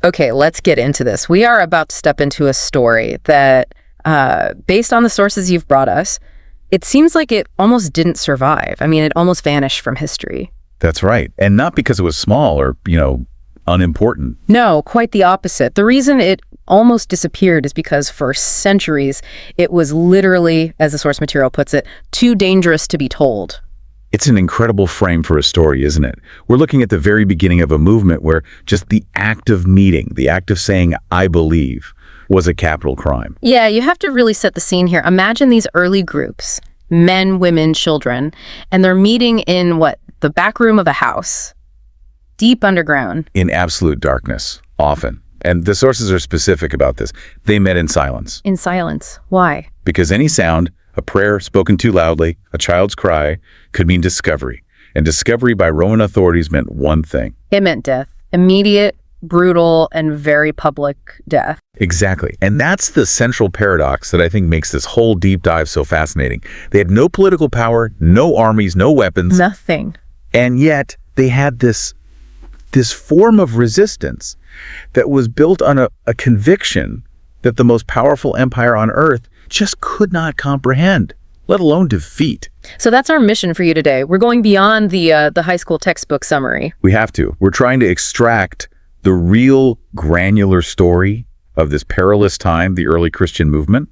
Okay, let's get into this. We are about to step into a story that, based on the sources you've brought us, it seems like it almost didn't survive. I mean, it almost vanished from history. That's right. And not because it was small or, unimportant. No, quite the opposite. The reason it almost disappeared is because for centuries, it was literally, as the source material puts it, too dangerous to be told. It's an incredible frame for a story, isn't it? We're looking at the very beginning of a movement where just the act of meeting, the act of saying, I believe, was a capital crime. Yeah, you have to really set the scene here. Imagine these early groups, men, women, children, and they're meeting in the back room of a house, deep underground. In absolute darkness, often. And the sources are specific about this. They met in silence. In silence. Why? Because any sound, a prayer spoken too loudly, a child's cry, could mean discovery. And discovery by Roman authorities meant one thing. It meant death. Immediate, brutal, and very public death. Exactly. And that's the central paradox that I think makes this whole deep dive so fascinating. They had no political power, no armies, no weapons. Nothing. And yet they had this form of resistance that was built on a conviction that the most powerful empire on earth just could not comprehend, let alone defeat. So that's our mission for you today. We're going beyond the high school textbook summary. We have to. We're trying to extract the real granular story of this perilous time, the early Christian movement.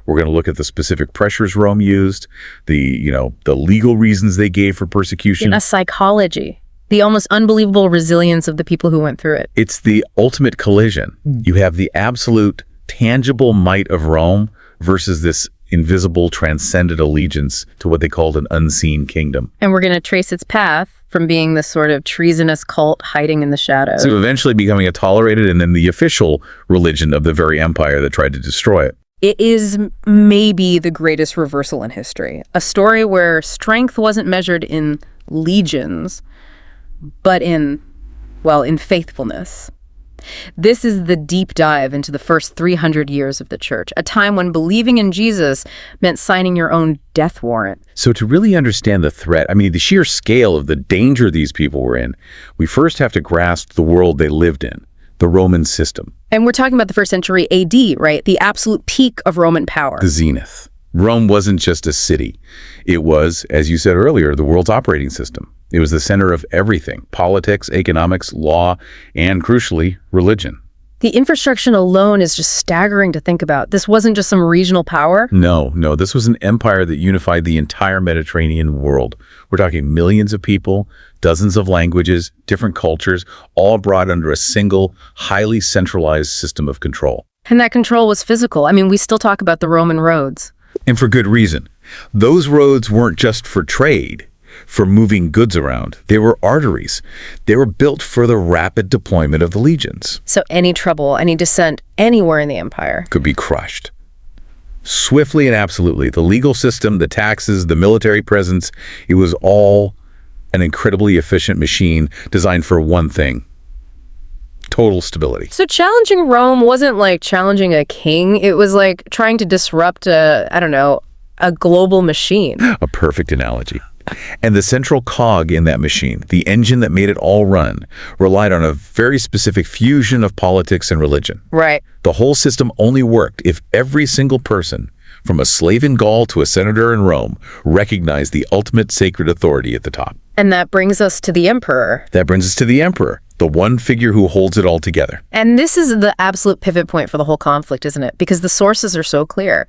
We're going to look at the specific pressures Rome used, the legal reasons they gave for persecution. A psychology. The almost unbelievable resilience of the people who went through it. It's the ultimate collision. You have the absolute tangible might of Rome versus this invisible, transcendent allegiance to what they called an unseen kingdom. And we're going to trace its path from being this sort of treasonous cult hiding in the shadows. So eventually becoming a tolerated and then the official religion of the very empire that tried to destroy it. It is maybe the greatest reversal in history. A story where strength wasn't measured in legions, but in faithfulness. This is the deep dive into the first 300 years of the church, a time when believing in Jesus meant signing your own death warrant. So to really understand the threat, the sheer scale of the danger these people were in, we first have to grasp the world they lived in, the Roman system. And we're talking about the first century AD, right? The absolute peak of Roman power. The zenith. Rome wasn't just a city. It was, as you said earlier, the world's operating system. It was the center of everything: politics, economics, law, and crucially, religion. The infrastructure alone is just staggering to think about. This wasn't just some regional power. No, this was an empire that unified the entire Mediterranean world. We're talking millions of people, dozens of languages, different cultures, all brought under a single, highly centralized system of control. And that control was physical. We still talk about the Roman roads. And for good reason. Those roads weren't just for trade, for moving goods around. They were arteries. They were built for the rapid deployment of the legions. So any trouble, any dissent, anywhere in the empire could be crushed. Swiftly and absolutely. The legal system, the taxes, the military presence, it was all an incredibly efficient machine designed for one thing: total stability. So challenging Rome wasn't like challenging a king. It was like trying to disrupt a global machine. A perfect analogy. And the central cog in that machine, the engine that made it all run, relied on a very specific fusion of politics and religion. Right. The whole system only worked if every single person, from a slave in Gaul to a senator in Rome, recognized the ultimate sacred authority at the top. And that brings us to the emperor. The one figure who holds it all together. And this is the absolute pivot point for the whole conflict, isn't it? Because the sources are so clear.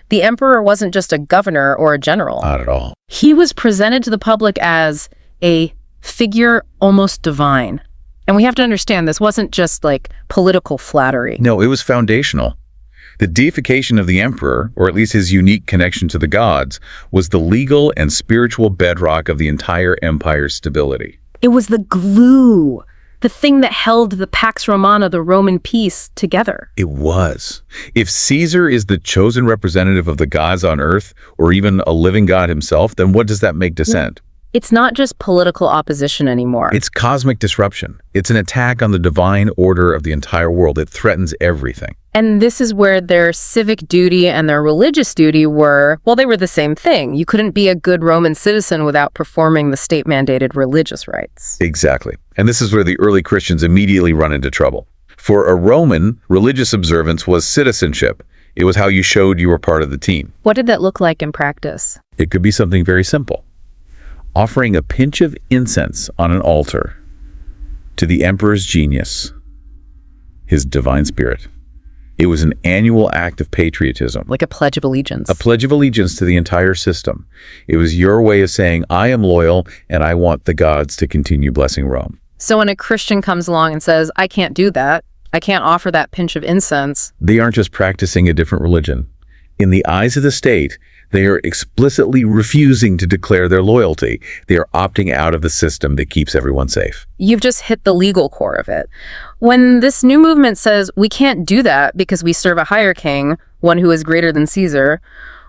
The emperor wasn't just a governor or a general. Not at all. He was presented to the public as a figure almost divine. And we have to understand this wasn't just like political flattery. No, it was foundational. The deification of the emperor, or at least his unique connection to the gods, was the legal and spiritual bedrock of the entire empire's stability. It was the glue. The thing that held the Pax Romana, the Roman peace, together. It was. If Caesar is the chosen representative of the gods on earth, or even a living god himself, then what does that make dissent? It's not just political opposition anymore. It's cosmic disruption. It's an attack on the divine order of the entire world. It threatens everything. And this is where their civic duty and their religious duty they were the same thing. You couldn't be a good Roman citizen without performing the state-mandated religious rites. Exactly. And this is where the early Christians immediately run into trouble. For a Roman, religious observance was citizenship. It was how you showed you were part of the team. What did that look like in practice? It could be something very simple. Offering a pinch of incense on an altar to the emperor's genius, his divine spirit. It was an annual act of patriotism. Like a pledge of allegiance. A pledge of allegiance to the entire system. It was your way of saying, I am loyal and I want the gods to continue blessing Rome. So when a Christian comes along and says, I can't do that, I can't offer that pinch of incense. They aren't just practicing a different religion. In the eyes of the state, they are explicitly refusing to declare their loyalty. They are opting out of the system that keeps everyone safe. You've just hit the legal core of it. When this new movement says we can't do that because we serve a higher king, one who is greater than Caesar,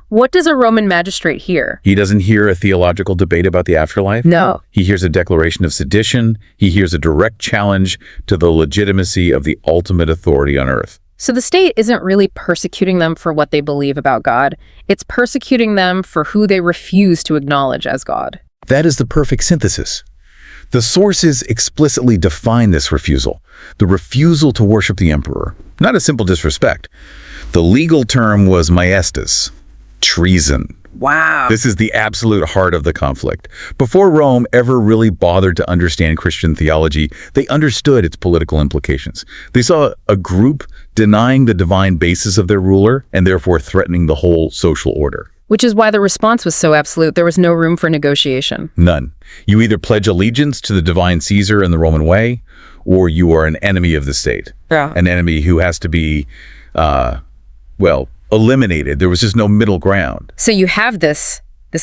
what does a Roman magistrate hear? He doesn't hear a theological debate about the afterlife. No. He hears a declaration of sedition. He hears a direct challenge to the legitimacy of the ultimate authority on earth. So the state isn't really persecuting them for what they believe about God. It's persecuting them for who they refuse to acknowledge as God. That is the perfect synthesis. The sources explicitly define this refusal. The refusal to worship the emperor. Not a simple disrespect. The legal term was maiestas, treason. Wow. This is the absolute heart of the conflict. Before Rome ever really bothered to understand Christian theology, they understood its political implications. They saw a group denying the divine basis of their ruler and therefore threatening the whole social order. Which is why the response was so absolute. There was no room for negotiation. None. You either pledge allegiance to the divine Caesar and the Roman way, or you are an enemy of the state. Yeah. An enemy who has to be, eliminated. There was just no middle ground. So you have this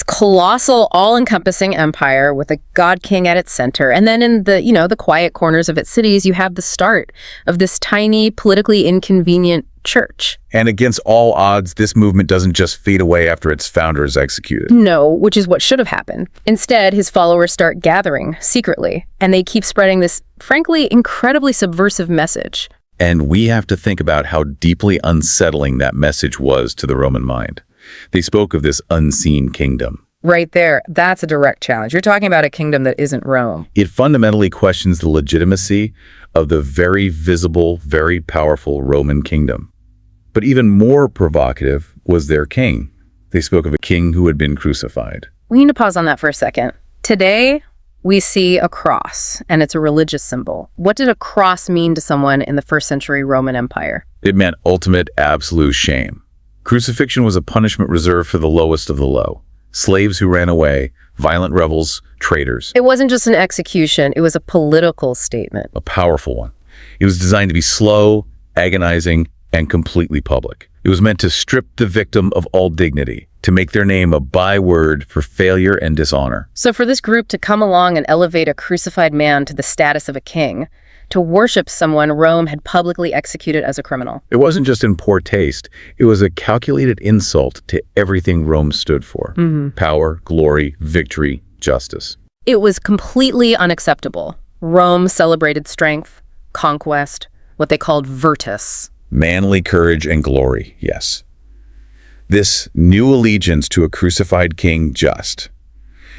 colossal, all-encompassing empire with a god king at its center. And then in the quiet corners of its cities, you have the start of this tiny, politically inconvenient church. And against all odds, this movement doesn't just fade away after its founder is executed. No, which is what should have happened. Instead, his followers start gathering secretly, and they keep spreading this, frankly, incredibly subversive message. And we have to think about how deeply unsettling that message was to the Roman mind. They spoke of this unseen kingdom. Right there, that's a direct challenge. You're talking about a kingdom that isn't Rome. It fundamentally questions the legitimacy of the very visible, very powerful Roman kingdom. But even more provocative was their king. They spoke of a king who had been crucified. We need to pause on that for a second. Today, we see a cross, and it's a religious symbol. What did a cross mean to someone in the first century Roman Empire? It meant ultimate, absolute shame. Crucifixion was a punishment reserved for the lowest of the low. Slaves who ran away, violent rebels, traitors. It wasn't just an execution, it was a political statement. A powerful one. It was designed to be slow, agonizing, and completely public. It was meant to strip the victim of all dignity, to make their name a byword for failure and dishonor. So for this group to come along and elevate a crucified man to the status of a king, to worship someone Rome had publicly executed as a criminal. It wasn't just in poor taste. It was a calculated insult to everything Rome stood for. Power, glory, victory, justice. It was completely unacceptable. Rome celebrated strength, conquest, what they called virtus. Manly courage and glory, yes. This new allegiance to a crucified king just.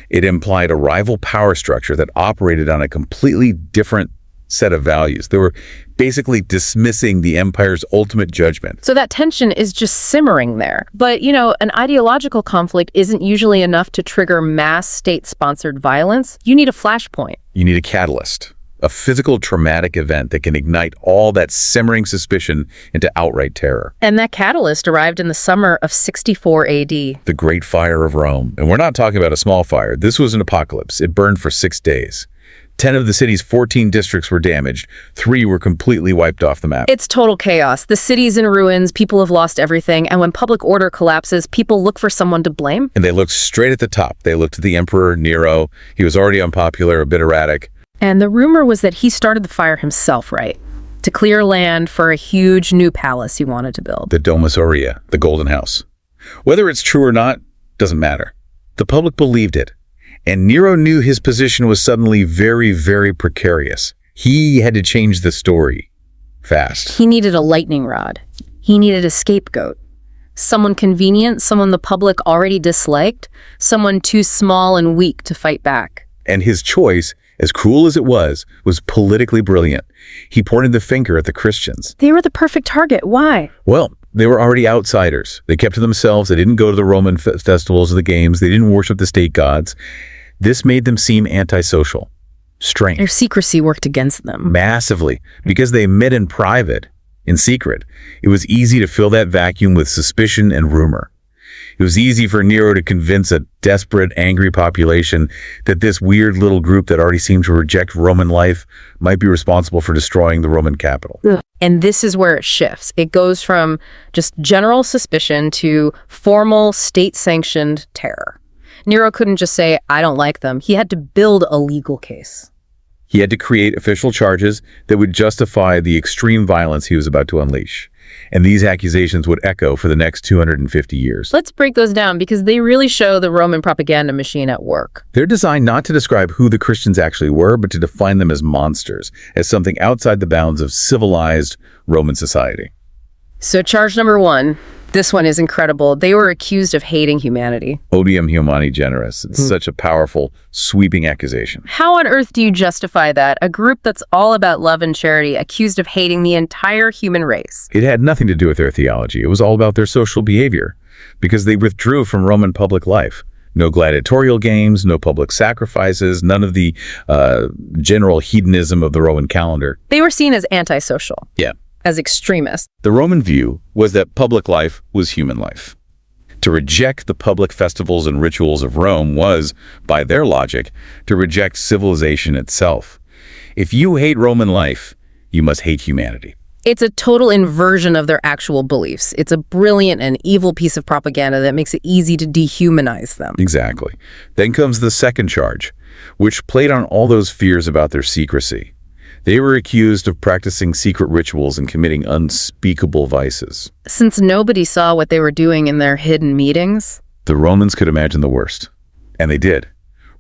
It implied a rival power structure that operated on a completely different set of values. They were basically dismissing the empire's ultimate judgment. So that tension is just simmering there. But, an ideological conflict isn't usually enough to trigger mass state-sponsored violence. You need a flashpoint. You need a catalyst, a physical traumatic event that can ignite all that simmering suspicion into outright terror. And that catalyst arrived in the summer of 64 AD. The Great Fire of Rome. And we're not talking about a small fire. This was an apocalypse. It burned for 6 days. 10 of the city's 14 districts were damaged. 3 were completely wiped off the map. It's total chaos. The city's in ruins, people have lost everything, and when public order collapses, people look for someone to blame. And they looked straight at the top. They looked at the emperor, Nero. He was already unpopular, a bit erratic. And the rumor was that he started the fire himself, right? To clear land for a huge new palace he wanted to build. The Domus Aurea, the Golden House. Whether it's true or not, doesn't matter. The public believed it. And Nero knew his position was suddenly very, very precarious. He had to change the story fast. He needed a lightning rod. He needed a scapegoat. Someone convenient, someone the public already disliked, someone too small and weak to fight back. And his choice, as cruel as it was politically brilliant. He pointed the finger at the Christians. They were the perfect target. Why? Well, they were already outsiders. They kept to themselves. They didn't go to the Roman festivals or the games. They didn't worship the state gods. This made them seem antisocial. Strange. Their secrecy worked against them. Massively. Because they met in private, in secret, it was easy to fill that vacuum with suspicion and rumor. It was easy for Nero to convince a desperate, angry population that this weird little group that already seemed to reject Roman life might be responsible for destroying the Roman capital. And this is where it shifts. It goes from just general suspicion to formal, state-sanctioned terror. Nero couldn't just say, I don't like them. He had to build a legal case. He had to create official charges that would justify the extreme violence he was about to unleash. And these accusations would echo for the next 250 years. Let's break those down because they really show the Roman propaganda machine at work. They're designed not to describe who the Christians actually were, but to define them as monsters, as something outside the bounds of civilized Roman society. So charge number 1, this one is incredible. They were accused of hating humanity. Odium humani generis. It's such a powerful, sweeping accusation. How on earth do you justify that? A group that's all about love and charity accused of hating the entire human race. It had nothing to do with their theology. It was all about their social behavior, because they withdrew from Roman public life. No gladiatorial games, no public sacrifices, none of the general hedonism of the Roman calendar. They were seen as antisocial. Yeah. As extremists. The Roman view was that public life was human life. To reject the public festivals and rituals of Rome was, by their logic, to reject civilization itself. If you hate Roman life, you must hate humanity. It's a total inversion of their actual beliefs. It's a brilliant and evil piece of propaganda that makes it easy to dehumanize them. Exactly. Then comes the second charge, which played on all those fears about their secrecy. They were accused of practicing secret rituals and committing unspeakable vices. Since nobody saw what they were doing in their hidden meetings, the Romans could imagine the worst. And they did.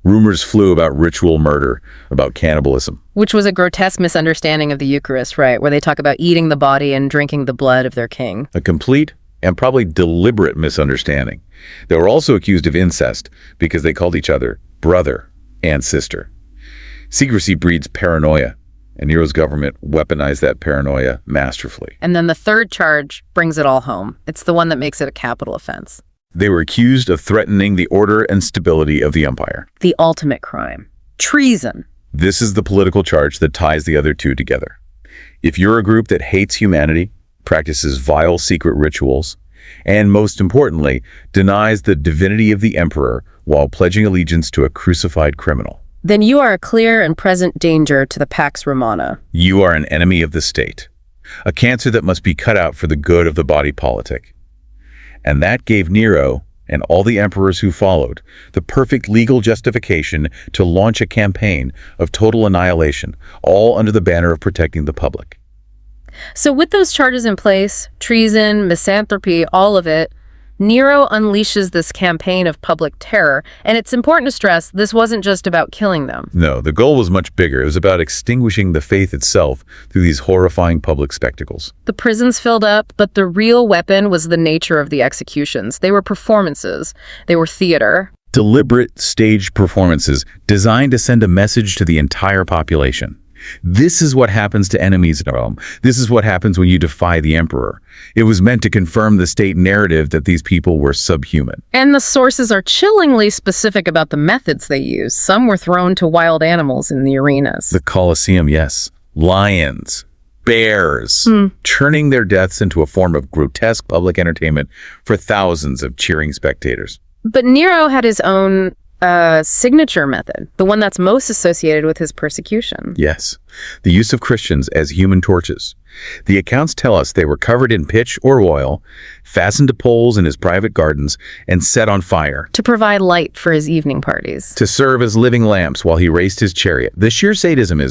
Rumors flew about ritual murder, about cannibalism. Which was a grotesque misunderstanding of the Eucharist, right? Where they talk about eating the body and drinking the blood of their king. A complete and probably deliberate misunderstanding. They were also accused of incest because they called each other brother and sister. Secrecy breeds paranoia. And Nero's government weaponized that paranoia masterfully. And then the third charge brings it all home. It's the one that makes it a capital offense. They were accused of threatening the order and stability of the empire. The ultimate crime. Treason. This is the political charge that ties the other two together. If you're a group that hates humanity, practices vile secret rituals, and most importantly, denies the divinity of the emperor while pledging allegiance to a crucified criminal, then you are a clear and present danger to the Pax Romana. You are an enemy of the state, a cancer that must be cut out for the good of the body politic. And that gave Nero, and all the emperors who followed, the perfect legal justification to launch a campaign of total annihilation, all under the banner of protecting the public. So with those charges in place, treason, misanthropy, all of it, Nero unleashes this campaign of public terror, and it's important to stress this wasn't just about killing them. No, the goal was much bigger. It was about extinguishing the faith itself through these horrifying public spectacles. The prisons filled up, but the real weapon was the nature of the executions. They were performances. They were theater. Deliberate staged performances designed to send a message to the entire population. This is what happens to enemies in Rome. This is what happens when you defy the emperor. It was meant to confirm the state narrative that these people were subhuman. And the sources are chillingly specific about the methods they used. Some were thrown to wild animals in the arenas. The Colosseum, yes. Lions, bears, turning their deaths into a form of grotesque public entertainment for thousands of cheering spectators. But Nero had his own signature method, the one that's most associated with his persecution. Yes, the use of Christians as human torches. The accounts tell us they were covered in pitch or oil, fastened to poles in his private gardens, and set on fire. To provide light for his evening parties. To serve as living lamps while he raced his chariot. The sheer sadism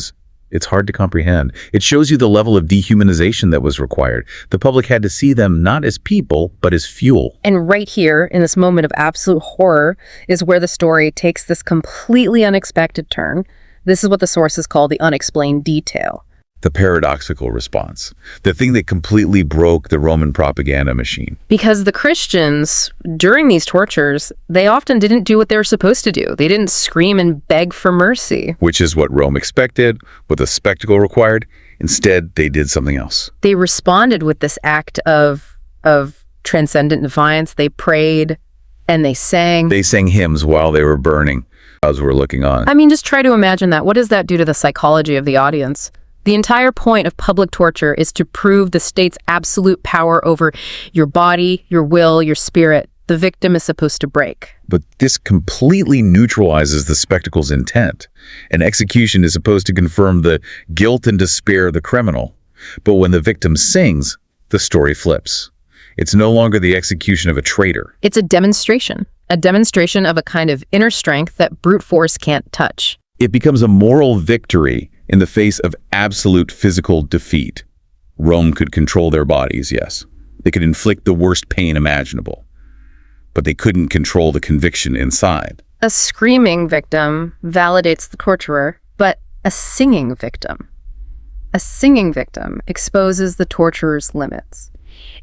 it's hard to comprehend. It shows you the level of dehumanization that was required. The public had to see them not as people, but as fuel. And right here, in this moment of absolute horror, is where the story takes this completely unexpected turn. This is what the sources call the unexplained detail. The paradoxical response, the thing that completely broke the Roman propaganda machine. Because the Christians, during these tortures, they often didn't do what they were supposed to do. They didn't scream and beg for mercy. Which is what Rome expected, what the spectacle required. Instead, they did something else. They responded with this act of transcendent defiance. They prayed and they sang. They sang hymns while they were burning, as we're looking on. I mean, just try to imagine that. What does that do to the psychology of the audience? The entire point of public torture is to prove the state's absolute power over your body, your will, your spirit. The victim is supposed to break. But this completely neutralizes the spectacle's intent. An execution is supposed to confirm the guilt and despair of the criminal. But when the victim sings, the story flips. It's no longer the execution of a traitor. It's a demonstration of a kind of inner strength that brute force can't touch. It becomes a moral victory in the face of absolute physical defeat. Rome could control their bodies, yes. They could inflict the worst pain imaginable. But they couldn't control the conviction inside. A screaming victim validates the torturer, but a singing victim exposes the torturer's limits.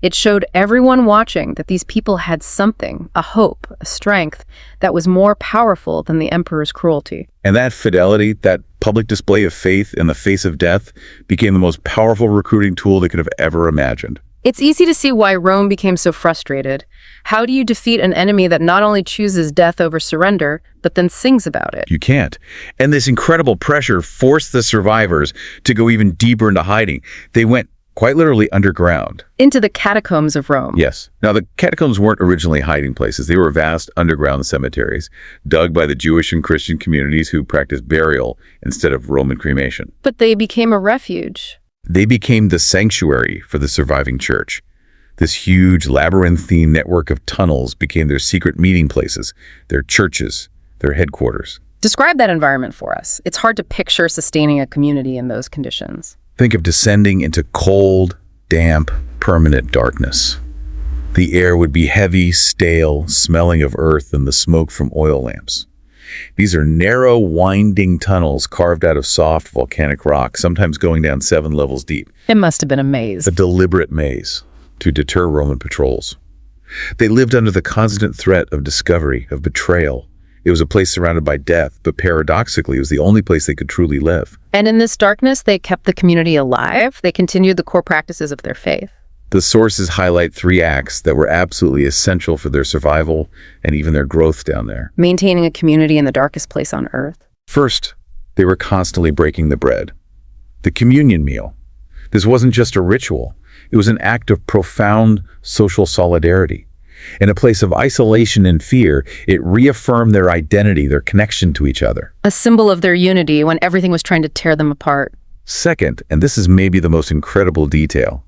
It showed everyone watching that these people had something, a hope, a strength, that was more powerful than the emperor's cruelty. And that fidelity, that public display of faith in the face of death, became the most powerful recruiting tool they could have ever imagined. It's easy to see why Rome became so frustrated. How do you defeat an enemy that not only chooses death over surrender, but then sings about it? You can't. And this incredible pressure forced the survivors to go even deeper into hiding. They went quite literally underground. Into the catacombs of Rome. Yes. Now, the catacombs weren't originally hiding places. They were vast underground cemeteries, dug by the Jewish and Christian communities who practiced burial instead of Roman cremation. But they became a refuge. They became the sanctuary for the surviving church. This huge labyrinthine network of tunnels became their secret meeting places, their churches, their headquarters. Describe that environment for us. It's hard to picture sustaining a community in those conditions. Think of descending into cold, damp, permanent darkness. The air would be heavy, stale, smelling of earth and the smoke from oil lamps. These are narrow, winding tunnels carved out of soft volcanic rock, sometimes going down 7 levels deep. It must have been a maze. A deliberate maze to deter Roman patrols. They lived under the constant threat of discovery, of betrayal. It was a place surrounded by death, but paradoxically, it was the only place they could truly live. And in this darkness, they kept the community alive. They continued the core practices of their faith. The sources highlight 3 acts that were absolutely essential for their survival and even their growth down there. Maintaining a community in the darkest place on earth. First, they were constantly breaking the bread. The communion meal. This wasn't just a ritual. It was an act of profound social solidarity. In a place of isolation and fear, it reaffirmed their identity, their connection to each other. A symbol of their unity when everything was trying to tear them apart. Second, and this is maybe the most incredible detail,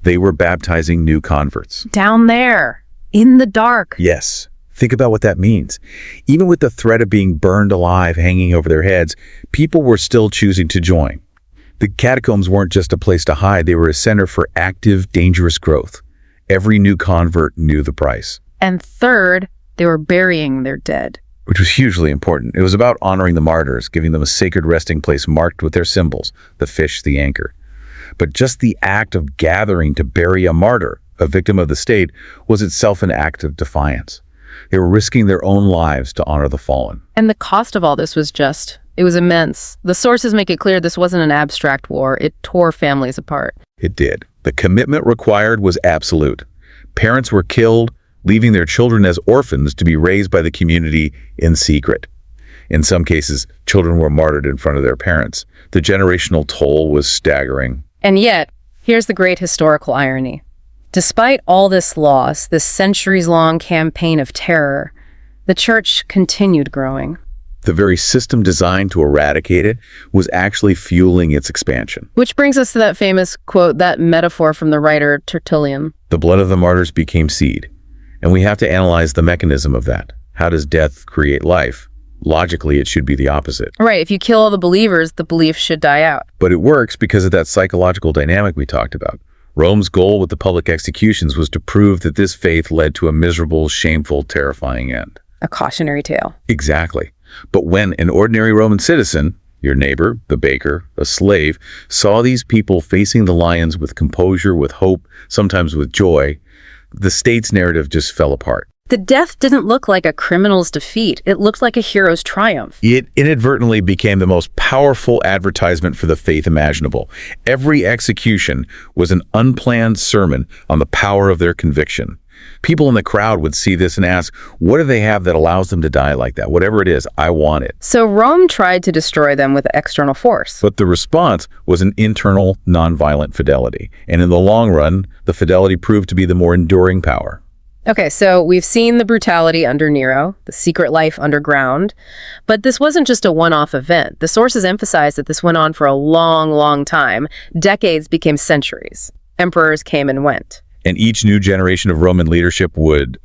they were baptizing new converts. Down there, in the dark. Yes. Think about what that means. Even with the threat of being burned alive hanging over their heads, people were still choosing to join. The catacombs weren't just a place to hide, they were a center for active, dangerous growth. Every new convert knew the price. And third, they were burying their dead. Which was hugely important. It was about honoring the martyrs, giving them a sacred resting place marked with their symbols, the fish, the anchor. But just the act of gathering to bury a martyr, a victim of the state, was itself an act of defiance. They were risking their own lives to honor the fallen. And the cost of all this was it was immense. The sources make it clear this wasn't an abstract war. It tore families apart. It did. The commitment required was absolute. Parents were killed, leaving their children as orphans to be raised by the community in secret. In some cases, children were martyred in front of their parents. The generational toll was staggering. And yet, here's the great historical irony. Despite all this loss, this centuries-long campaign of terror, the church continued growing. The very system designed to eradicate it was actually fueling its expansion. Which brings us to that famous quote, that metaphor from the writer Tertullian. The blood of the martyrs became seed. And we have to analyze the mechanism of that. How does death create life? Logically, it should be the opposite. Right, if you kill all the believers, the belief should die out. But it works because of that psychological dynamic we talked about. Rome's goal with the public executions was to prove that this faith led to a miserable, shameful, terrifying end. A cautionary tale. Exactly. But when an ordinary Roman citizen, your neighbor, the baker, a slave, saw these people facing the lions with composure, with hope, sometimes with joy, the state's narrative just fell apart. The death didn't look like a criminal's defeat. It looked like a hero's triumph. It inadvertently became the most powerful advertisement for the faith imaginable. Every execution was an unplanned sermon on the power of their conviction. People in the crowd would see this and ask, what do they have that allows them to die like that? Whatever it is, I want it. So Rome tried to destroy them with external force. But the response was an internal, nonviolent fidelity. And in the long run, the fidelity proved to be the more enduring power. Okay, so we've seen the brutality under Nero, the secret life underground, but this wasn't just a one-off event. The sources emphasize that this went on for a long, long time. Decades became centuries. Emperors came and went. And each new generation of Roman leadership would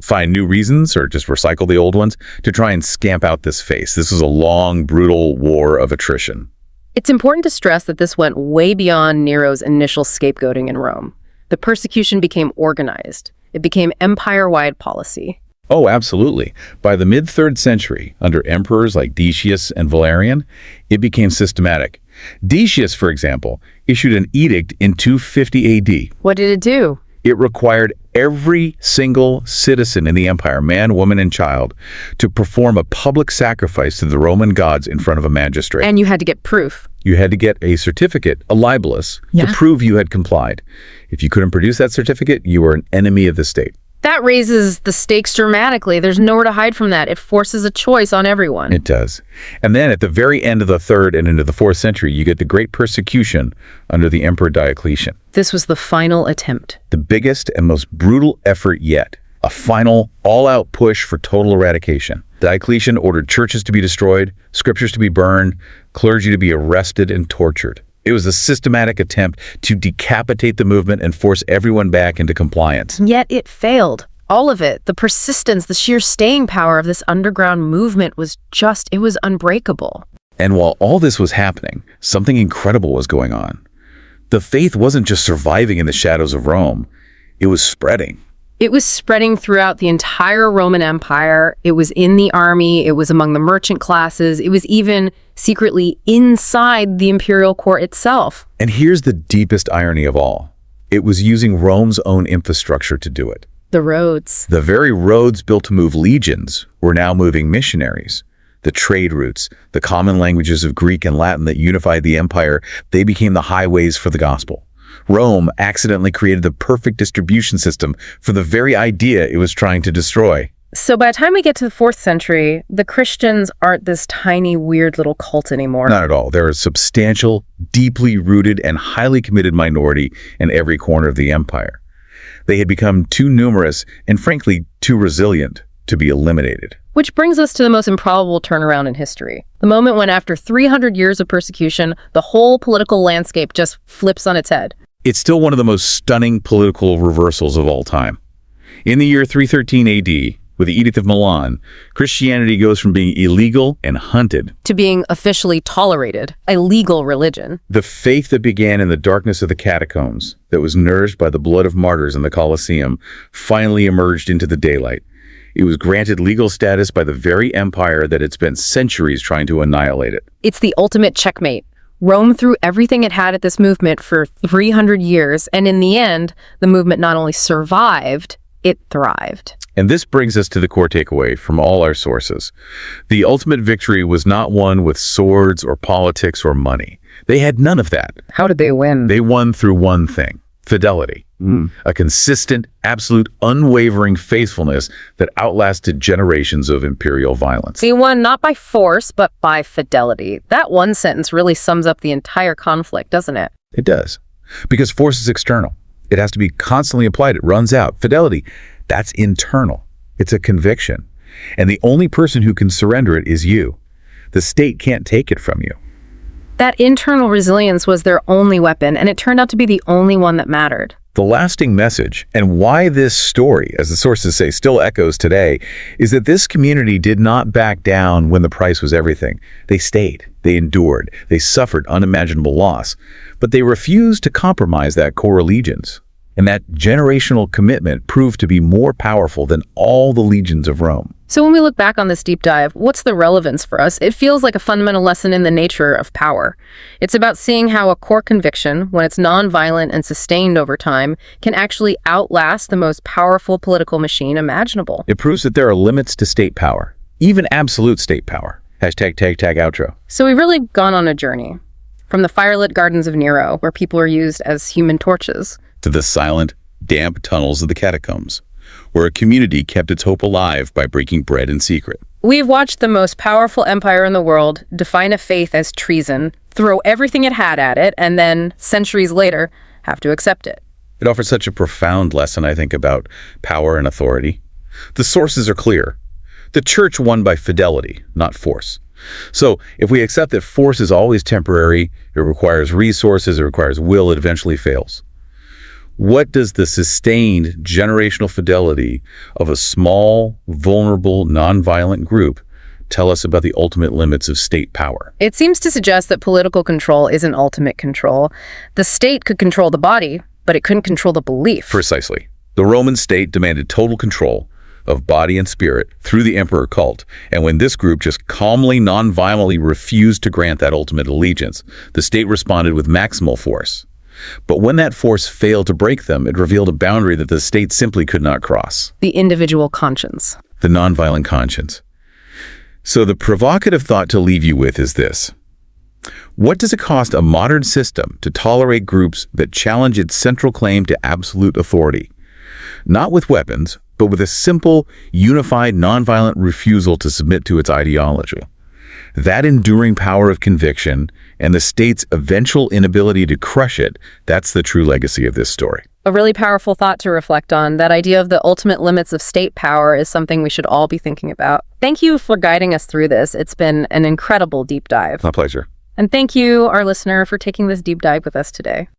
find new reasons or just recycle the old ones to try and scamp out this face. This was a long, brutal war of attrition. It's important to stress that this went way beyond Nero's initial scapegoating in Rome. The persecution became organized. It became empire-wide policy. Oh, absolutely. By the mid-3rd century, under emperors like Decius and Valerian, it became systematic. Decius, for example, issued an edict in 250 AD. What did it do? It required every single citizen in the empire, man, woman, and child, to perform a public sacrifice to the Roman gods in front of a magistrate. And you had to get proof. You had to get a certificate, a libellus, to prove you had complied. If you couldn't produce that certificate, you were an enemy of the state. That raises the stakes dramatically. There's nowhere to hide from that. It forces a choice on everyone. It does. And then at the very end of the 3rd and into the 4th century, you get the Great Persecution under the Emperor Diocletian. This was the final attempt. The biggest and most brutal effort yet. A final, all-out push for total eradication. Diocletian ordered churches to be destroyed, scriptures to be burned, clergy to be arrested and tortured. It was a systematic attempt to decapitate the movement and force everyone back into compliance. Yet it failed. All of it, the persistence, the sheer staying power of this underground movement it was unbreakable. And while all this was happening, something incredible was going on. The faith wasn't just surviving in the shadows of Rome, it was spreading. It was spreading throughout the entire Roman Empire. It was in the army. It was among the merchant classes. It was even secretly inside the imperial court itself. And here's the deepest irony of all. It was using Rome's own infrastructure to do it. The roads. The very roads built to move legions were now moving missionaries. The trade routes, the common languages of Greek and Latin that unified the empire, they became the highways for the gospel. Rome accidentally created the perfect distribution system for the very idea it was trying to destroy. So by the time we get to the 4th century, the Christians aren't this tiny, weird little cult anymore. Not at all. They're a substantial, deeply rooted, and highly committed minority in every corner of the empire. They had become too numerous and, frankly, too resilient to be eliminated. Which brings us to the most improbable turnaround in history. The moment when, after 300 years of persecution, the whole political landscape just flips on its head. It's still one of the most stunning political reversals of all time. In the year 313 AD, with the Edict of Milan, Christianity goes from being illegal and hunted to being officially tolerated, a legal religion. The faith that began in the darkness of the catacombs, that was nourished by the blood of martyrs in the Colosseum, finally emerged into the daylight. It was granted legal status by the very empire that had spent centuries trying to annihilate it. It's the ultimate checkmate. Rome threw everything it had at this movement for 300 years, and in the end, the movement not only survived, it thrived. And this brings us to the core takeaway from all our sources. The ultimate victory was not won with swords or politics or money. They had none of that. How did they win? They won through one thing: fidelity. A consistent, absolute, unwavering faithfulness that outlasted generations of imperial violence. They won not by force, but by fidelity. That one sentence really sums up the entire conflict, doesn't it? It does. Because force is external. It has to be constantly applied. It runs out. Fidelity, that's internal. It's a conviction. And the only person who can surrender it is you. The state can't take it from you. That internal resilience was their only weapon, and it turned out to be the only one that mattered. The lasting message, and why this story, as the sources say, still echoes today, is that this community did not back down when the price was everything. They stayed, they endured, they suffered unimaginable loss, but they refused to compromise that core allegiance. And that generational commitment proved to be more powerful than all the legions of Rome. So when we look back on this deep dive, what's the relevance for us? It feels like a fundamental lesson in the nature of power. It's about seeing how a core conviction, when it's nonviolent and sustained over time, can actually outlast the most powerful political machine imaginable. It proves that there are limits to state power, even absolute state power. Hashtag tag tag outro. So we've really gone on a journey. From the firelit gardens of Nero, where people are used as human torches, To the silent, damp tunnels of the catacombs, where a community kept its hope alive by breaking bread in secret. we've watched the most powerful empire in the world define a faith as treason, throw everything it had at it, and then, centuries later, have to accept it. It offers such a profound lesson, I think, about power and authority. The sources are clear. The church won by fidelity, not force. So if we accept that force is always temporary, it requires resources, it requires will, it eventually fails. What does the sustained generational fidelity of a small, vulnerable, nonviolent group tell us about the ultimate limits of state power? It seems to suggest that political control isn't ultimate control. The state could control the body, but it couldn't control the belief. Precisely. The Roman state demanded total control of body and spirit through the emperor cult, and when this group just calmly, non-violently refused to grant that ultimate allegiance, the state responded with maximal force. But when that force failed to break them, it revealed a boundary that the state simply could not cross. The individual conscience. The nonviolent conscience. So the provocative thought to leave you with is this. What does it cost a modern system to tolerate groups that challenge its central claim to absolute authority? Not with weapons, but with a simple, unified, nonviolent refusal to submit to its ideology. That enduring power of conviction and the state's eventual inability to crush it, that's the true legacy of this story. A really powerful thought to reflect on. That idea of the ultimate limits of state power is something we should all be thinking about. Thank you for guiding us through this. It's been an incredible deep dive. My pleasure. And thank you, our listener, for taking this deep dive with us today.